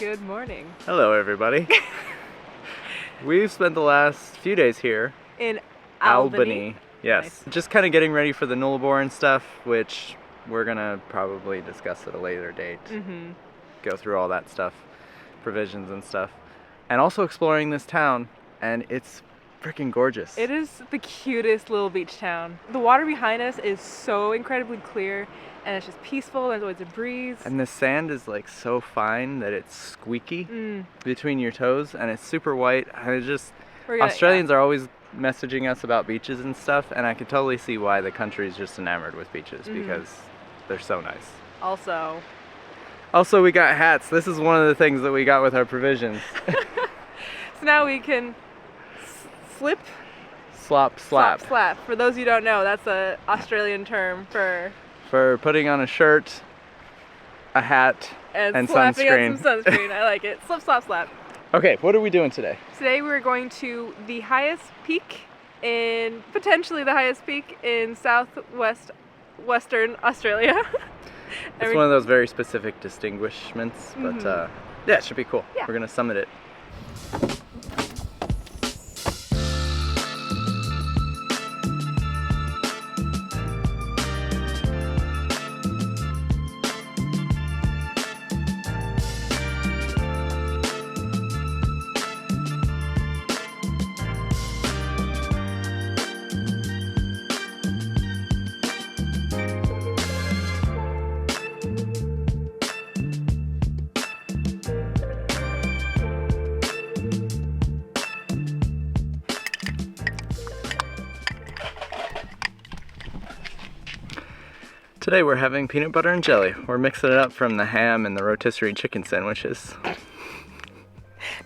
Good morning. Hello, everybody. We've spent the last few days here In Albany. Yes. Nice. Just kind of getting ready for the Nullarbor and stuff, which we're gonna probably discuss at a later date. Go through all that stuff, provisions and stuff. And also exploring this town, and it's freaking gorgeous. It is the cutest little beach town. The water behind us is so incredibly clear, and it's just peaceful. There's always a breeze. And the sand is like so fine that it's squeaky between your toes, and it's super white. And it's just, Australians are always messaging us about beaches and stuff, and I can totally see why the country is just enamored with beaches because they're so nice. Also, we got hats. This is one of the things that we got with our provisions. So now we can Slap, slap. For those who don't know, that's an Australian term for putting on a shirt, a hat, and slapping sunscreen. on some sunscreen. I like it. Slip, slap, slap. Okay, what are we doing today? Today we're going to the highest peak potentially the highest peak in Western Australia. It's one of those very specific distinguishments, but yeah, it should be cool. Yeah. We're gonna summit it. Today we're having peanut butter and jelly. We're mixing it up from the ham and the rotisserie chicken sandwiches.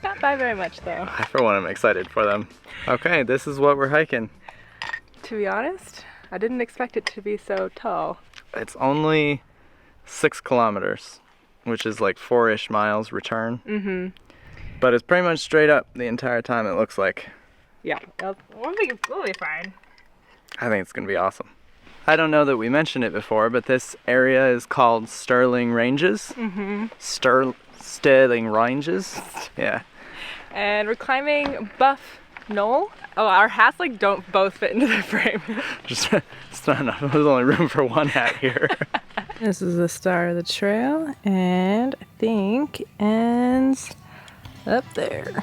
Not by very much though. I for one am excited for them. Okay, this is what we're hiking. To be honest, I didn't expect it to be so tall. It's only 6 kilometers, which is like 4-ish miles return. But it's pretty much straight up the entire time, it looks like. Yeah, we'll be fine. I think it's gonna be awesome. I don't know that we mentioned it before, but this area is called Stirling Ranges. Stirling Ranges. Yeah. And we're climbing Buff Knoll. Oh, our hats like don't both fit into the frame. It's not enough. There's only room for one hat here. This is the start of the trail, and I think it ends up there.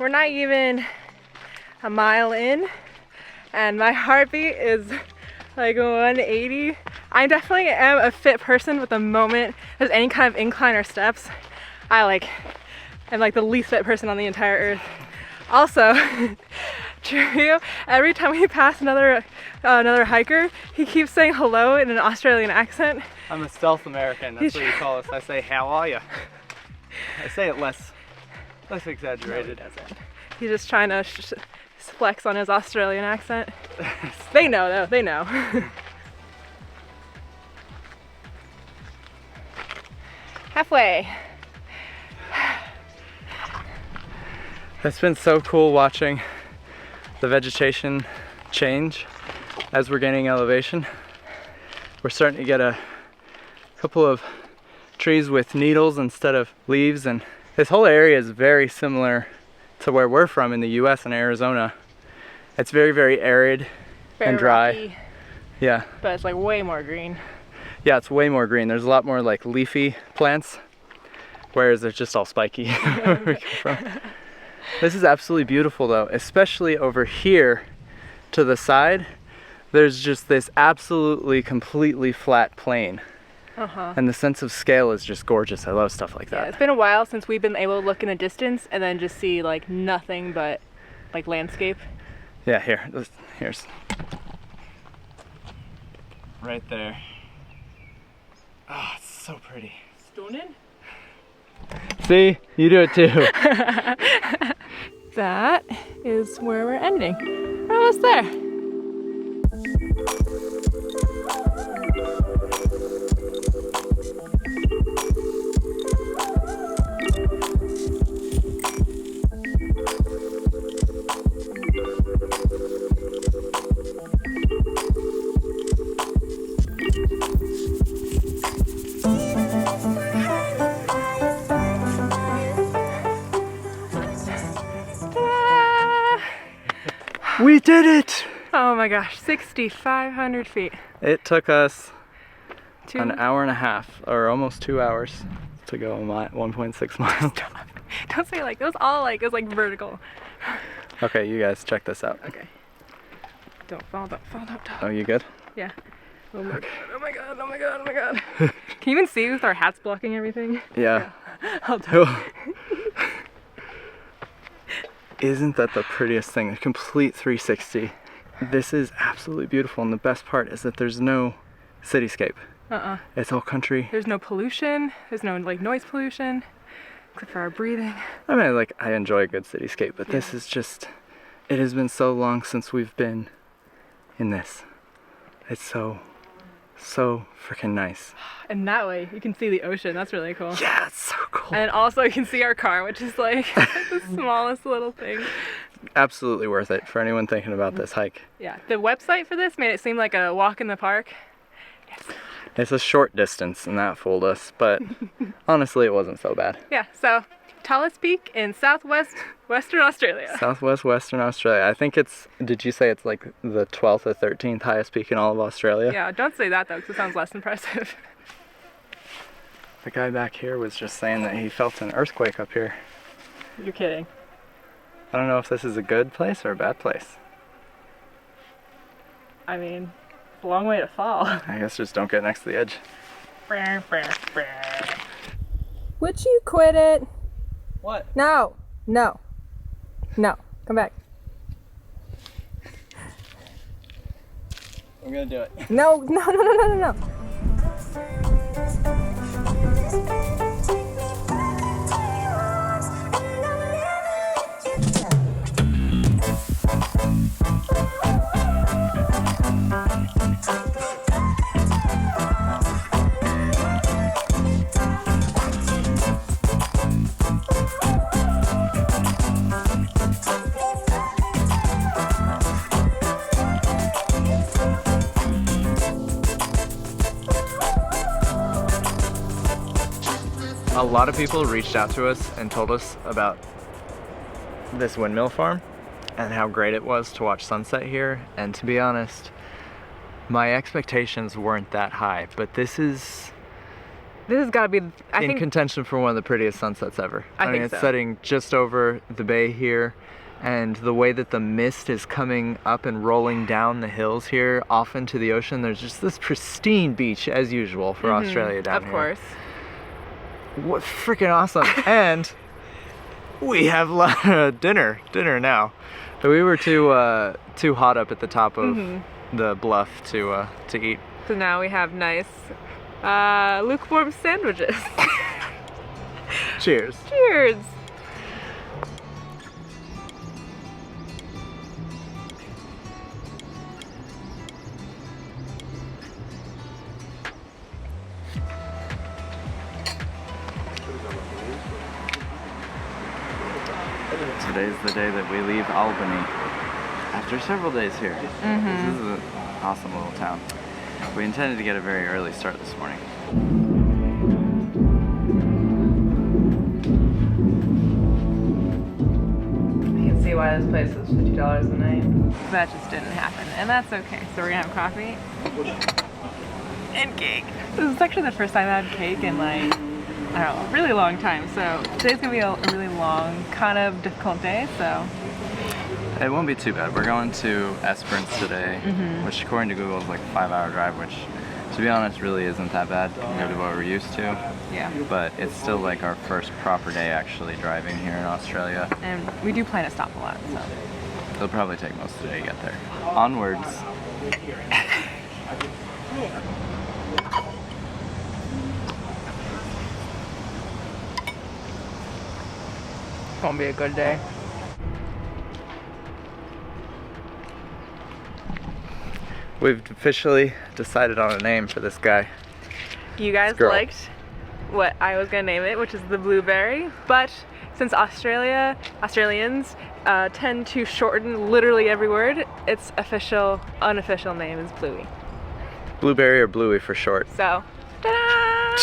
We're not even a mile in, and my heartbeat is like 180. I definitely am a fit person, but the moment there's any kind of incline or steps, I'm like the least fit person on the entire earth. Also, Cheveyo, every time we pass another hiker, he keeps saying hello in an Australian accent. I'm a stealth American, that's what you call us. I say, how are you? I say it less exaggerated. No, he doesn't. He's just trying to flex on his Australian accent. They know though, they know. Halfway. It's been so cool watching the vegetation change as we're gaining elevation. We're starting to get a couple of trees with needles instead of leaves, and this whole area is very similar to where we're from in the US and Arizona. It's very, very arid and dry. Rocky, yeah. but it's like way more green. Yeah, it's way more green. There's a lot more like leafy plants, whereas they're just all spiky where we come from. This is absolutely beautiful though, especially over here to the side. There's just this absolutely completely flat plain. And the sense of scale is just gorgeous. I love stuff like that. Yeah, it's been a while since we've been able to look in the distance and then just see like nothing but like landscape. Yeah, here's right there. Oh, it's so pretty. Stunning. See, you do it too. That is where we're ending. We're almost there. We did it! Oh my gosh, 6,500 feet. It took us an hour and a half, or almost 2 hours, to go 1.6 miles. Stop. Don't say like, it was all like, it was like vertical. Okay, you guys, check this out. Okay. Don't fall, don't fall, don't fall. Oh, you good? Yeah. Oh my god, oh my god, oh my god, oh my god. Can you even see with our hats blocking everything? Yeah. I'll do it. Isn't that the prettiest thing? A complete 360. This is absolutely beautiful, and the best part is that there's no cityscape. It's all country. There's no pollution. There's no like noise pollution, except for our breathing. I mean, like, I enjoy a good cityscape, but this is just, it has been so long since we've been in this. It's so freaking nice. And that way you can see the ocean. That's really cool. Yeah, it's so cool. And also you can see our car, which is like the smallest little thing. Absolutely worth it for anyone thinking about this hike. Yeah, the website for this made it seem like a walk in the park. It's a short distance, and that fooled us, but honestly it wasn't so bad. Yeah, so tallest peak in Western Australia. Southwest Western Australia. I think it's, did you say it's like the 12th or 13th highest peak in all of Australia? Yeah, don't say that though, because it sounds less impressive. The guy back here was just saying that he felt an earthquake up here. You're kidding. I don't know if this is a good place or a bad place. I mean, it's a long way to fall. I guess just don't get next to the edge. Would you quit it? What? No, no, no, come back. I'm gonna do it. No, no, no, no, no, no, no. A lot of people reached out to us and told us about this windmill farm and how great it was to watch sunset here, and to be honest, my expectations weren't that high, but this has got to be, I think, contention for one of the prettiest sunsets ever. I mean, it's setting just over the bay here, and the way that the mist is coming up and rolling down the hills here off into the ocean, there's just this pristine beach as usual for Australia down here. Of course. What freaking awesome. And we have dinner now. But we were too hot up at the top of the bluff to eat. So now we have nice lukewarm sandwiches. Cheers. Cheers. Today's the day that we leave Albany after several days here. This is an awesome little town. We intended to get a very early start this morning. You can see why this place was $50 a night. That just didn't happen, and that's okay. So we're gonna have coffee and cake. This is actually the first time I had cake in like, I don't know, a really long time. So today's gonna be a really long, kind of difficult day, so. It won't be too bad. We're going to Esperance today, which according to Google is like a 5-hour drive, which is To be honest, really isn't that bad compared to what we're used to. Yeah. But it's still like our first proper day actually driving here in Australia. And we do plan to stop a lot, so. It'll probably take most of the day to get there. Onwards. It's gonna be a good day. We've officially decided on a name for this guy. You guys liked what I was gonna name it, which is the Blueberry, but since Australians tend to shorten literally every word, its unofficial name is Bluey. Blueberry or Bluey for short. So, ta-da!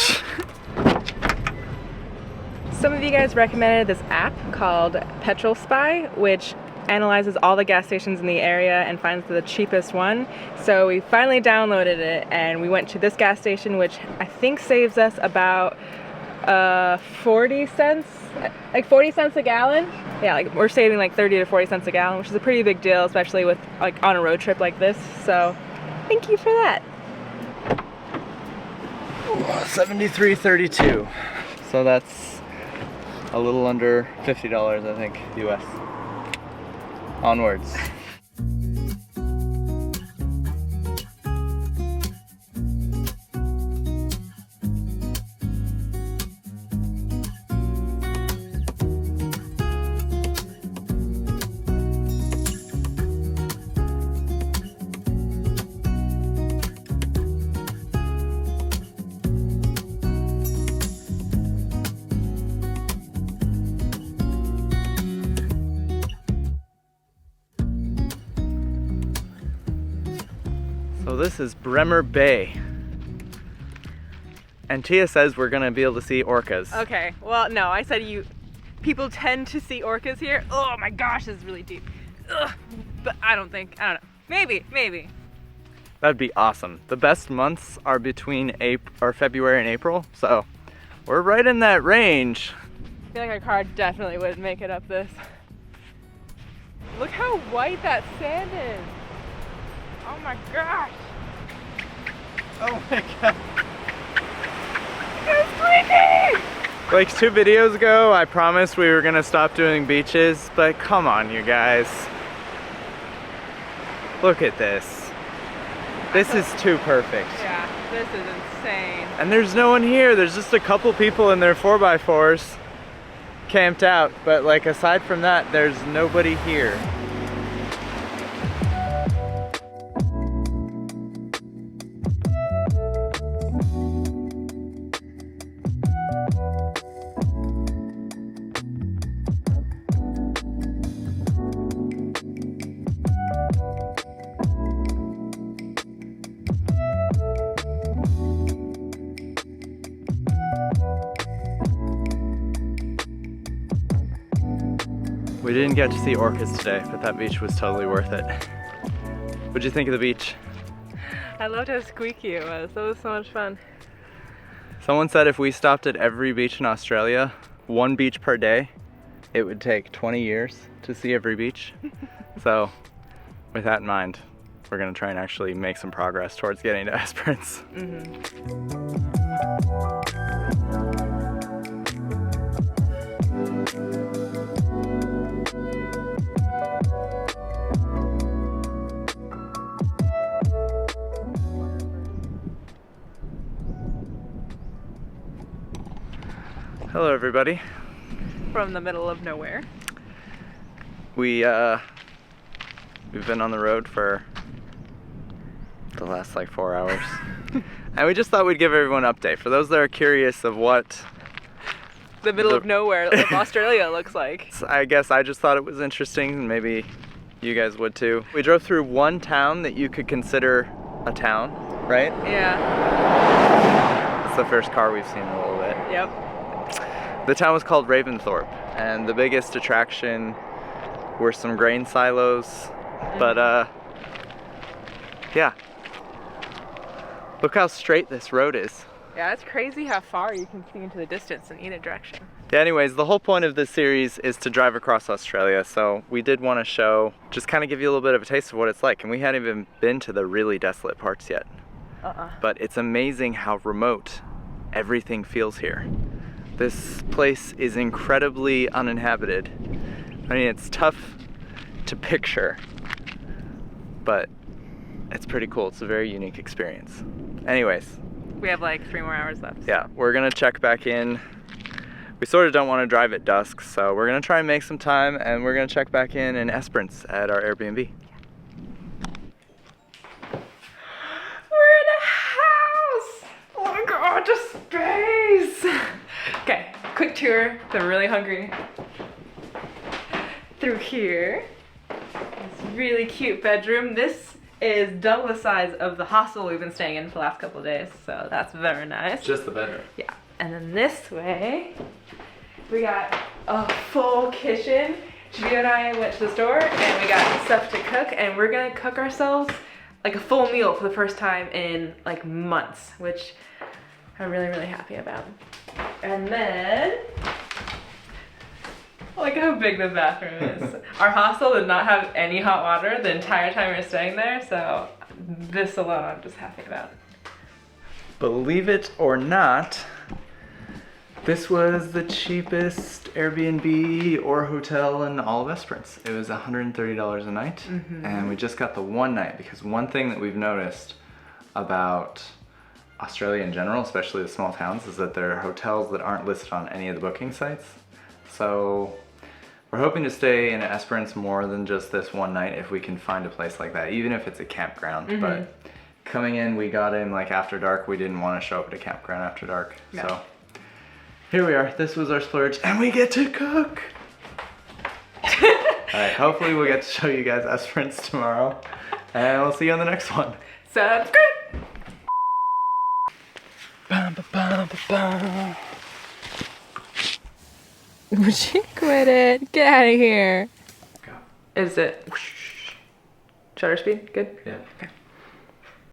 Some of you guys recommended this app called Petrol Spy, which analyzes all the gas stations in the area and finds the cheapest one. So we finally downloaded it and we went to this gas station, which I think saves us about 40 cents, like 40 cents a gallon. Yeah, like we're saving like 30 to 40 cents a gallon, which is a pretty big deal, especially with like on a road trip like this. So thank you for that. $73.32. So that's a little under $50, I think, US. Onwards. So this is Bremer Bay. And Tia says we're gonna be able to see orcas. Okay, well no, I said people tend to see orcas here. Oh my gosh, this is really deep. Ugh. But I don't know. Maybe. That'd be awesome. The best months are between February and April, so we're right in that range. I feel like our car definitely wouldn't make it up this. Look how white that sand is. Oh my gosh. Oh my god. It's creepy! Like 2 videos ago, I promised we were gonna stop doing beaches, but come on, you guys. Look at this. This is too perfect. Yeah, this is insane. And there's no one here. There's just a couple people in their 4x4s camped out, but like aside from that, there's nobody here. We didn't get to see orcas today, but that beach was totally worth it. What'd you think of the beach? I loved how squeaky it was. That was so much fun. Someone said if we stopped at every beach in Australia, 1 beach per day, it would take 20 years to see every beach. So with that in mind, we're gonna try and actually make some progress towards getting to Esperance. Hello everybody. From the middle of nowhere. We've been on the road for the last like 4 hours. And we just thought we'd give everyone an update. For those that are curious of what the middle of nowhere of Australia looks like. I guess I just thought it was interesting, and maybe you guys would too. We drove through one town that you could consider a town, right? Yeah. It's the first car we've seen in a little bit. Yep. The town was called Ravensthorpe, and the biggest attraction were some grain silos, but yeah. Look how straight this road is. Yeah, it's crazy how far you can see into the distance in either direction. Yeah, anyways, the whole point of this series is to drive across Australia, so we did want to show, just kind of give you a little bit of a taste of what it's like, and we hadn't even been to the really desolate parts yet. but it's amazing how remote everything feels here. This place is incredibly uninhabited. I mean, it's tough to picture, but it's pretty cool. It's a very unique experience. Anyways. We have like 3 more hours left. Yeah, we're gonna check back in. We sort of don't want to drive at dusk, so we're gonna try and make some time, and we're gonna check back in Esperance at our Airbnb. We're in a house! Oh my god, just space! Okay, quick tour. I'm really hungry. Through here. This really cute bedroom. This is double the size of the hostel we've been staying in for the last couple of days, so that's very nice. Just the bedroom. Yeah, and then this way, we got a full kitchen. Cheveyo and I went to the store and we got stuff to cook, and we're gonna cook ourselves like a full meal for the first time in like months, which I'm really, really happy about. And then, look how big this bathroom is. Our hostel did not have any hot water the entire time we were staying there, so this alone I'm just happy about. Believe it or not, this was the cheapest Airbnb or hotel in all of Esperance. It was $130 a night, and we just got the one night, because one thing that we've noticed about Australia in general, especially the small towns, is that there are hotels that aren't listed on any of the booking sites. So we're hoping to stay in Esperance more than just this one night if we can find a place like that, even if it's a campground. But coming in, we got in like after dark. We didn't want to show up at a campground after dark. No. So here we are. This was our splurge, and we get to cook. Alright, hopefully we'll get to show you guys Esperance tomorrow, and we'll see you on the next one. Sounds good! Would you quit it? Get out of here. Go. Is it shutter speed? Good? Yeah. Okay.